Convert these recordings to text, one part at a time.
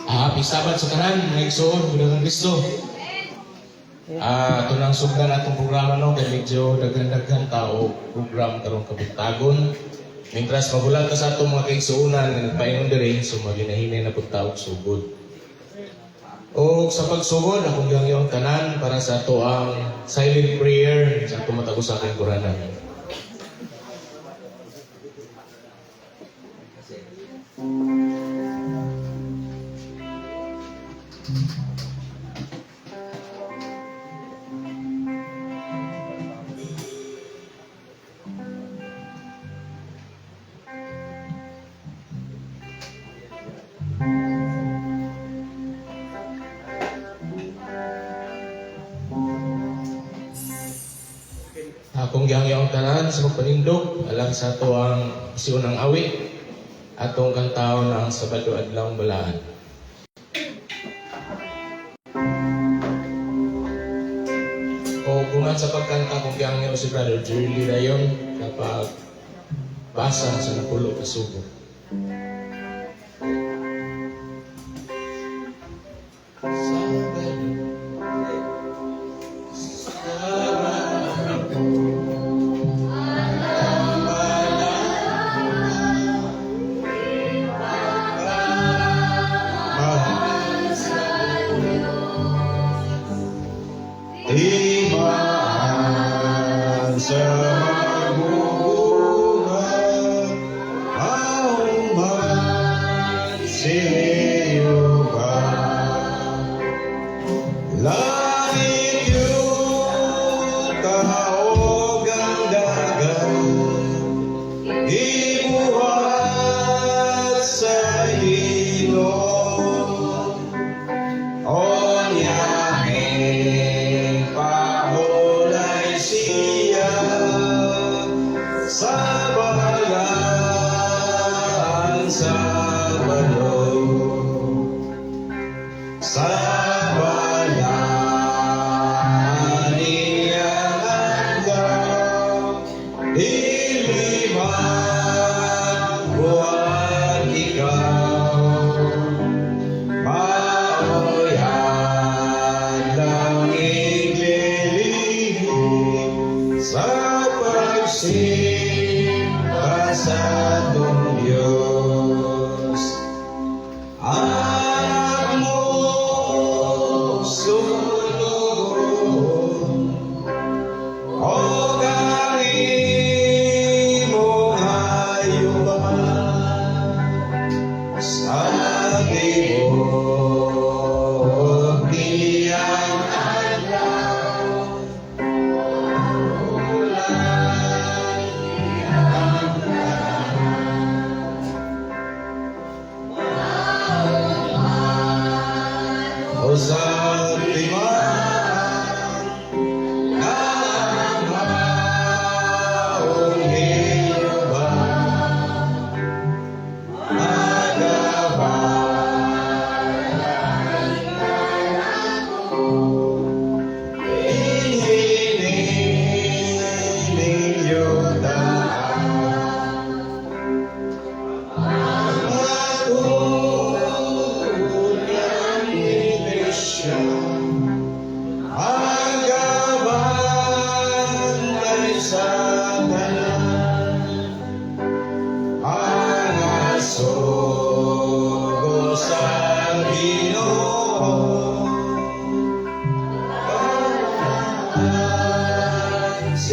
Happy Sabat sa tanan, mga igsoon, Budangan Kristo. Ito nang sugdan atong programa no, kaya medyo daghan-daghan tao program karong kabuntagon. Mintras magulat ka sa atong mga kaigsuunan na nagpaingon diri, so maginahinay na pagtaog sugod. O sa pagsugod, akong yung tanan para sa ato ang silent prayer sa tumatago sa aking kurana. Akong gihangyaong tanan sa pagpanindog alang sa ato ang isiunang awit atong kantahon ang Sabado Adlaw Balaan. O kuman sa pagkanta akong gihangyaw si Brother Jerry Rayon kapag basa sa napulo ka subo. Iman sa magbubunga, auman siliyo ka. Langit yung taog ang dagat, ibuhat sa ilong. Onyahin pahulay siya sa balaan sa balong. Sa balaan niyang hanggang iliman buwan ikaw. Maoyan lang iglilihim sa pagsimba sa atong Diyos. Anak mo sunugon, o gani mo hayuban sa tibok niyang adlaw. Ulan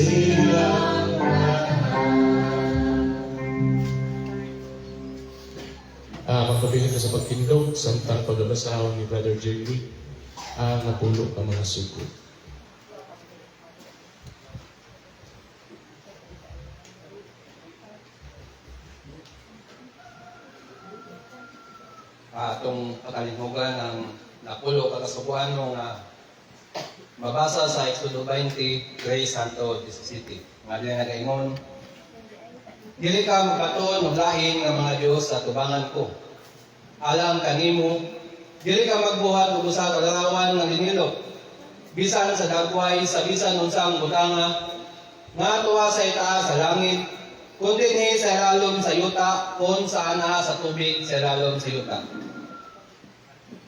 silang Magpabiling ko sa pagtindog, samtang pagbabasahon ni Brother Jerry, napulo ang mga sugo. Itong pagkalinhugan ng napulo kakasubuan nung mabasa sa Exodo 20, Grace Santo, City. Nga din nagaingon, dili ka magkaton o lahin ng mga Diyos sa tubangan ko. Alam kanimo, dili ka magbuhat og usa ka larawan nga linilok. Bisan sa dagway, sa bisan unsang butanga, nga tuwa sa itaas sa langit, kundi ni sa ilalom sa yuta, kung saan sa tubig sa ilalom sa yuta.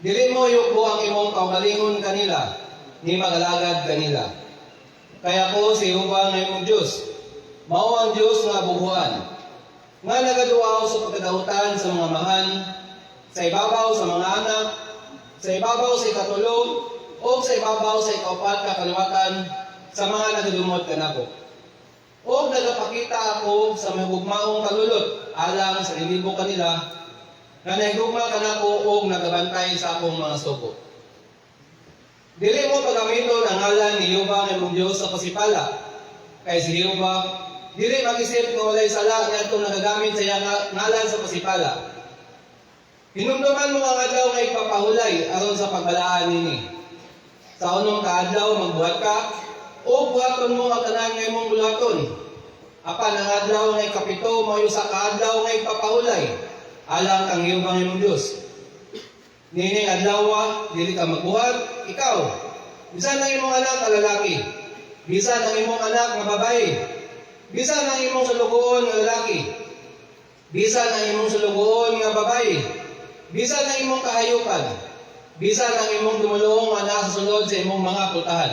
Dili mo yuko ang imong kaugalingon kanila, ni magalagad kanila. Kaya ko si Jehova nga imong Diyos, mao ang Diyos nga buhuan, nga nagaduaw sa pagkadahutan sa mga mahan, sa ibabaw sa mga anak, sa ibabaw sa ikatulog, o sa ibabaw sa ikaupat kakaliwatan sa mga nagadumot kanako. O nagapakita ako sa may gugmaong kalulot, alang sa lilibo kanila, na nahigugma kanako o nagabantay sa akong mga suko. Dili mo pagamiton ang ngalan ni Jehova ng imong Diyos sa pasipala, kay si Jehova, dili mag-isip nga walay sala nga itong nagagamit sa iyang ngalan sa pasipala. Hinumduman mo ang adlaw nga ipapahulay aron sa pagbalaan nini. Sa unong kaadlaw magbuhat ka, o buhaton mo ang tanan nga imong bulaton. Apan ang adlaw nga ikapito mayo sa kaadlaw nga ipapahulay, alang kang Jehova imong Diyos. Nining adlaw dili ka magbuhat, ikaw. Bisan ang imong anak nga lalaki, bisan ang imong anak nga babae, bisan ang imong sulugoon nga lalaki, bisan ang imong sulugoon nga babae, bisan ang imong kahayupan, bisan ang imong dumulong nga nasa sulod sa imong mga putahan.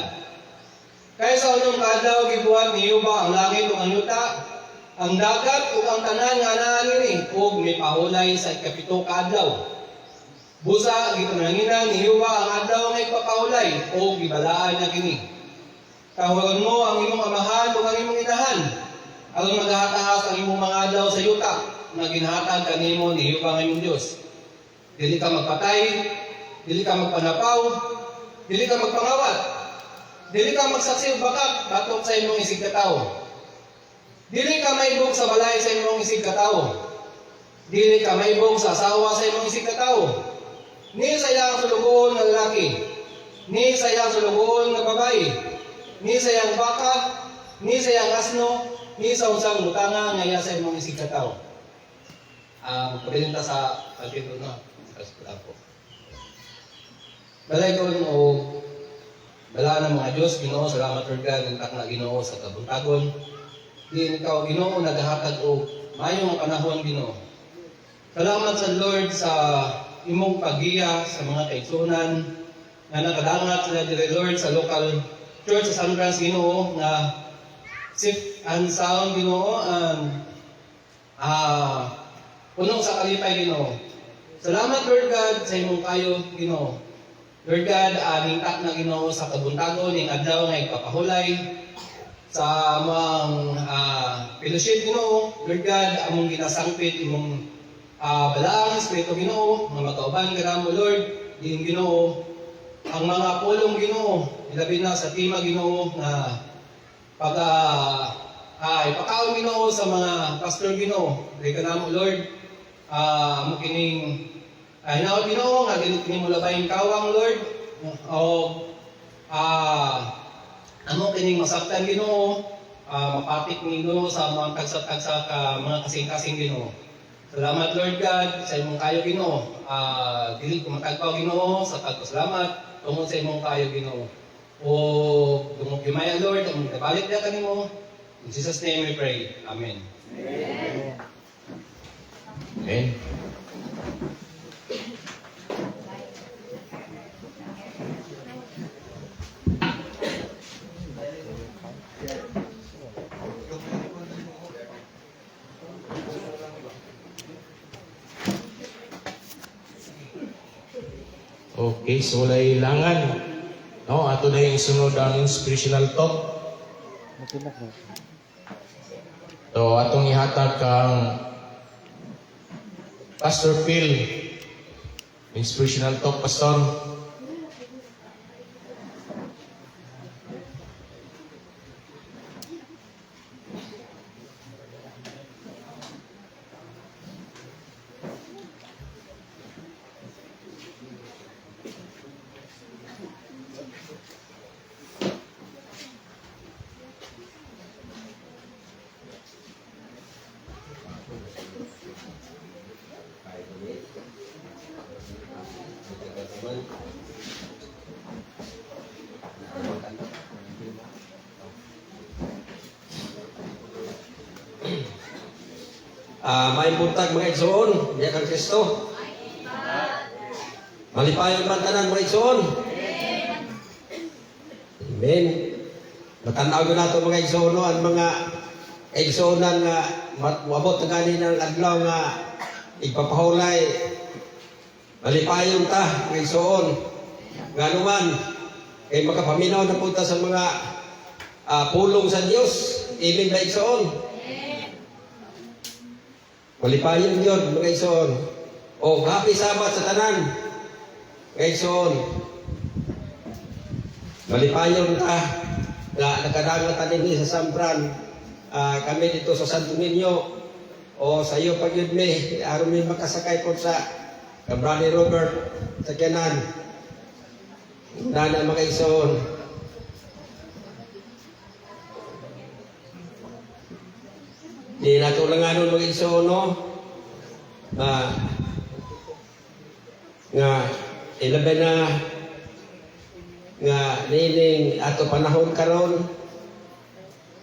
Kaya sa unong kadlaw gibuhat ni Jehova ang langit ug ang yuta, ang dagat ug ang tanan nga anaa nini, ug may pahulay sa ikapito ka adlaw. Busa gitunanginan ni Jehova ang adlaw nga ipapahulay ug gibalaan niya kini. Tawagon mo ang imong amahan ug ang imong inahan, aron maghatahas ang imong mga adlaw sa yuta nga ginhatag kanimo ni Jehova nga imong Diyos. Dili ka magpatay, dili ka magpanapaw, dili ka magpangawat, dili ka magsaksi og bakak batok sa imong isig katawo. Dili ka maibog sa balay sa imong isig katawo. Dili ka maibog sa asawa sa imong isig katawo. Ni sa iyang sulugoon nga lalaki, ni sa iyang sulugoon nga babae, ni sa iyang baka, ni sa iyang asno, ni sa unsang butanga nga iya sa imong isig katawo. Magpabilinta sa pagtito na. Ako. Balay ko rin o bala ng mga Diyos, Ginoo, salamat Lord God, ng takna Ginoo sa kabuntagon. Di ikaw, Ginoo, naghahatag o mayong panahon, Ginoo. Salamat sa Lord sa imong pagiya sa mga kaigsunan na nakadangat sila dire Lord sa local church sa San Francisco, Ginoo, na safe and sound, Ginoo, punong sa kalipay, Ginoo. Salamat, Lord God, sa imong kayo, Ginoo. Lord God, ningtak na Ginoo sa kabuntagon, ning adlaw nga ipapahulay sa among fellowship, Ginoo. Lord God, among ginasangpit, imong balaang Espiritu, Ginoo, nga makauban ka mo, Lord, din Ginoo, ang mga pulong, Ginoo, ilabi na sa tima, Ginoo, na pag ipakaon, Ginoo, sa mga pastor, Ginoo. Dili ka na mo, Lord, mo kining hinaot, Ginoo, nga dili kini mo labayng kawang, Lord, o amo kining masaktan, Ginoo, mapatik ni Ginoo sa mga tagsa-tagsa ka mga kasing-kasing, Ginoo. Salamat, Lord God, sa imong kayo, Ginoo. Dili ko matagpaw, Ginoo, sa pagpasalamat tungod sa imong kayo, Ginoo. O dumog gimaya, Lord, ang nabalik na kanimo. In Jesus' name we pray. Amen. Amen. Okay, so wala ilangan. No, ato na yung sunod ang inspirational talk. So atong ihatag kang Pastor Phil, inspirational talk, Pastor. May buntag mga igsoon, diya kang Kristo. Malipayon man tanan mga igsoon. Amen. Matanaw ko nato mga igsoon, no? Ang mga igsoonan nga wabot na ganin ng adlaw nga igpapahulay. Malipayon ta mga igsoon. Nga naman, kay makapaminaw na punta sa mga pulong sa Diyos. Amen mga igsoon. Malipayon yun, mga igsoon. O, happy Sabbath sa tanan, mga igsoon. Malipayon ka na nakadangat tanin sa Sampran. Kami dito sa Santo Niño. O, sa iyo pag yun may, aron may makasakay po sa Brother Robert sa Kenan. Nana, mga igsoon. Di natulangan ng mga igsoon, no? Nga ilaban na nga nining ato panahon karon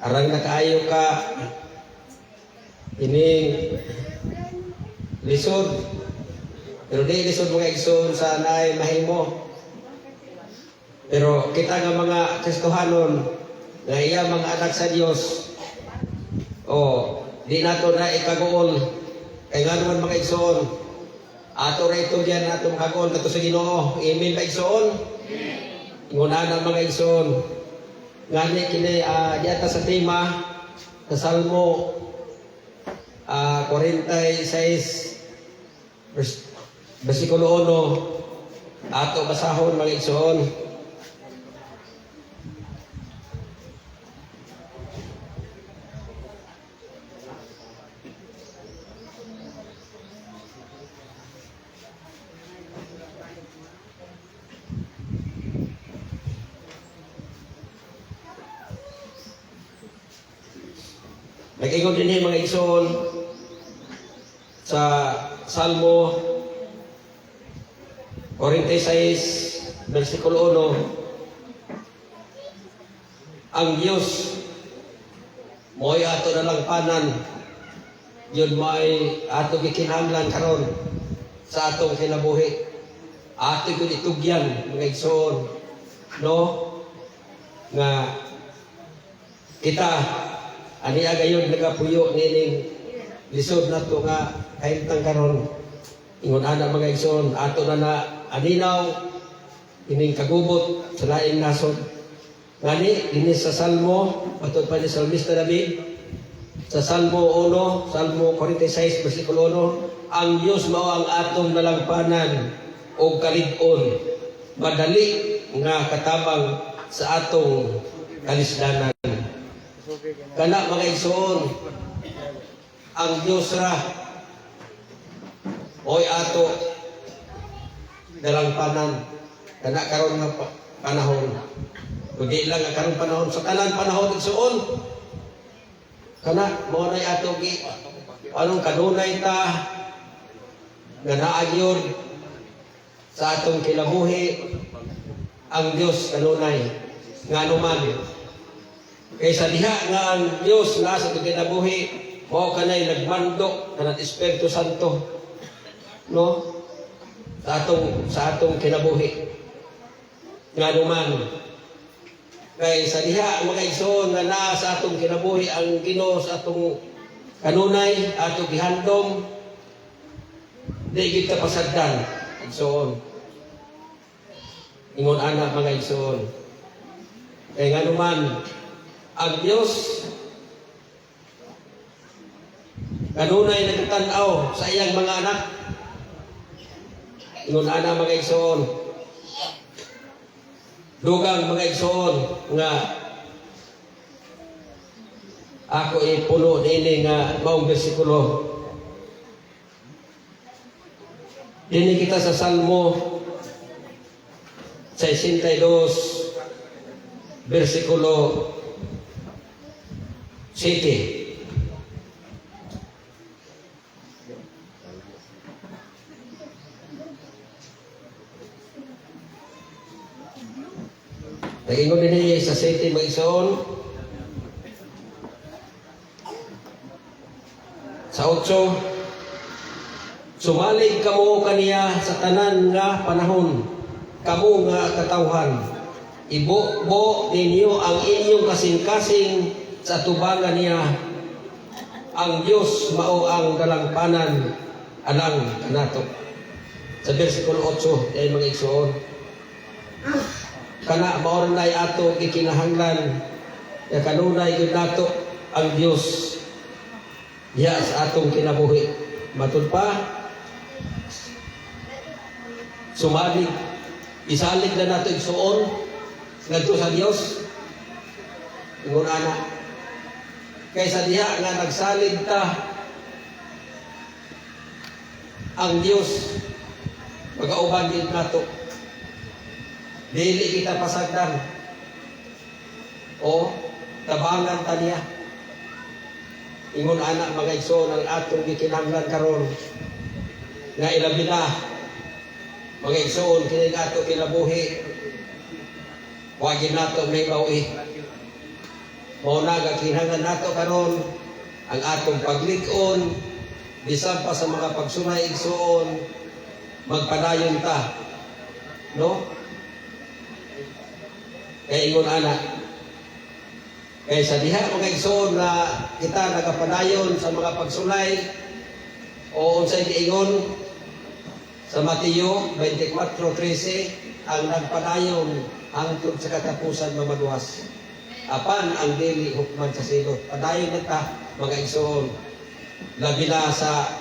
arang nakaayo ka ining lisod, pero di lisod mga igsoon sa naay mahimo, pero kita nga mga Kristohanon nga iya mga anak sa Dios, di nato na ikagool kay nga naman mga igsoon ato ra ito diyan nato makagool kato sa Ginoo. Amen mga igsoon. Inguna na mga igsoon ngani kini diata sa tema sa Salmo 46 versikulo 1 ato basahon mga igsoon. Nag-ingon din mga igsoon sa Salmo 46 versikulo 1, ang Diyos mo'y ato na lang panan, yun mo'y ato gikinahanglan karon sa atong kinabuhi, ato yun itugyan mga igsoon, no? Nga kita ani agayon nagapuyo nining lisod nato nga kahimtang karon. Ingon ana mga igsoon ato na aninaw ining kagubot sa laing nasod. Ngani dinhi sa Salmo matud pa ni Salmista David sa Salmo 1, Salmo 46 versikulo 1, ang Dios mao ang atong nalagpanan o kalig-on, madali nga katabang sa atong kalisdanan. Kana mga igsoon, ang Diyos ra oy ato dalangpanan kana karon nga panahon. Kundi lang ang karon panahon sa tanan panahon igsoon. Kana mo nay ato gi anong kanunay ta nga naagyon sa atong kinabuhi ang Diyos kanunay nga anuman. Kaysa diha nga ang Diyos na sa kinabuhi mao kanay nagmando kanang Espiritu Santo, no? Sa atong kinabuhi nga duman. Kaysa diha mga igsoon nga naa sa atong kinabuhi ang Ginoo sa atong kanunay ato gihandom, di kita pasagdan igsoon. Ingon ana mga igsoon. Kay nga duman ang Dios kanunay nagtanaw sa iyang mga anak. Ingon ana mga igsoon, dugang mga igsoon nga ako ipuno nini nga maong bersikulo. Dini kita sa Salmo 62 bersikulo 7. Nagingon din sa 7 mga igsoon. Sa 8, sumalig kamo kaniya sa tanan nga panahon, kamo nga katawhan. Ibo ninyo ang inyong kasing-kasing sa tubangan niya. Ang Diyos mao ang dalangpanan anang kanato. Sa bersikulo 8 ay mga igsoon. Kana maoron nay ato gikinahanglan ya kanunay gyud nato ang Dios diha sa atong kinabuhi. Matud pa sumalig isalig na nato igsuon ngadto sa Dios. Ingon ana kaysa diha nga nagsalig ta ang Dios magauban gid nato. Dili kita pasagdan o tabangan ta niya. Ingon anak mga igsoon ang atong gikinahanglan karon nga ilabi na mga igsoon kini ato kinabuhi wagi nato may bawi. Mao na gakinahanglan nato karon ang atong paglig-on bisan pa sa mga pagsunay igsoon magpadayon ta, no? Kaya ingon anak, kaya sa diha mga igsoon na kita nagapadayon sa mga pagsulay o unsay giingon sa Mateo 24:13 ang nagpadayon hangtod sa katapusan mamaluwas. Apan ang dili hukman sa silot. Padayon nata mga igsoon. Labi na sa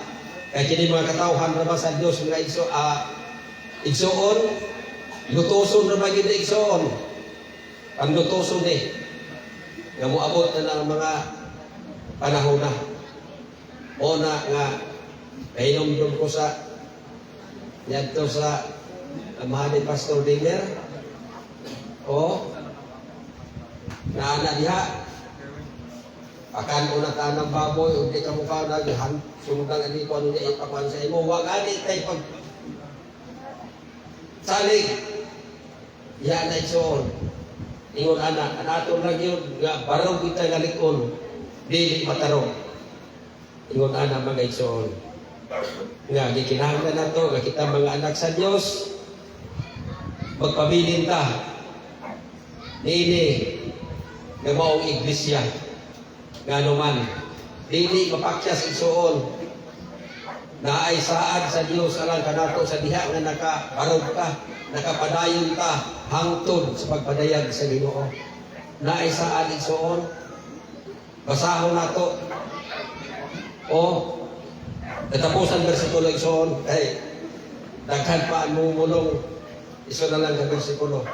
kaya kini mga katawhan ra ba sa Dios mga igsoon, lutoson ra ba gid igsoon. Ang lutoso ni nga moabot na ng mga panahon na o na nga kainom ko sa yadto sa mahal ni Pastor Dinger o naana diha akan una tanang baboy o di ka mukha na sundan ani ko ano niya ipakuan sa imo wag ani tay pag salig yan na igsoon. Ingon anak, anato lang yun, nga barong kita nga likon, dili matarong. Ingon anak mga igsoon. Nga, gikinahanglan na to, nga kita mga anak sa Diyos, magpabilin ta. Dili, nga maong iglesia. Nga naman, dili mapakyas igsoon. Naay saad sa Diyos, alang kanato sa diha nga nakabarog ka, nakapadayon ta, hangtod sa pagpadayag sa Ginoo. Naay saad igsoon. Basahon nato. O natapusan bersikulo igsoon kay daghan pa ang mumulong iso na lang ka bersikulo.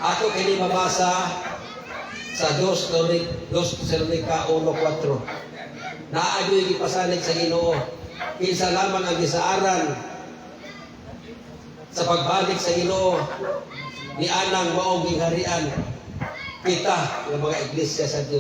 Ato kini mabasa sa 2 Tesalonica 1:4. Naadyo'y gipasalig sa Ginoo. Kinsa lamang ang gisaaran sa pagbalik sa Ginoo ni anang maong gingharian kita ng mga iglesia sa Dios.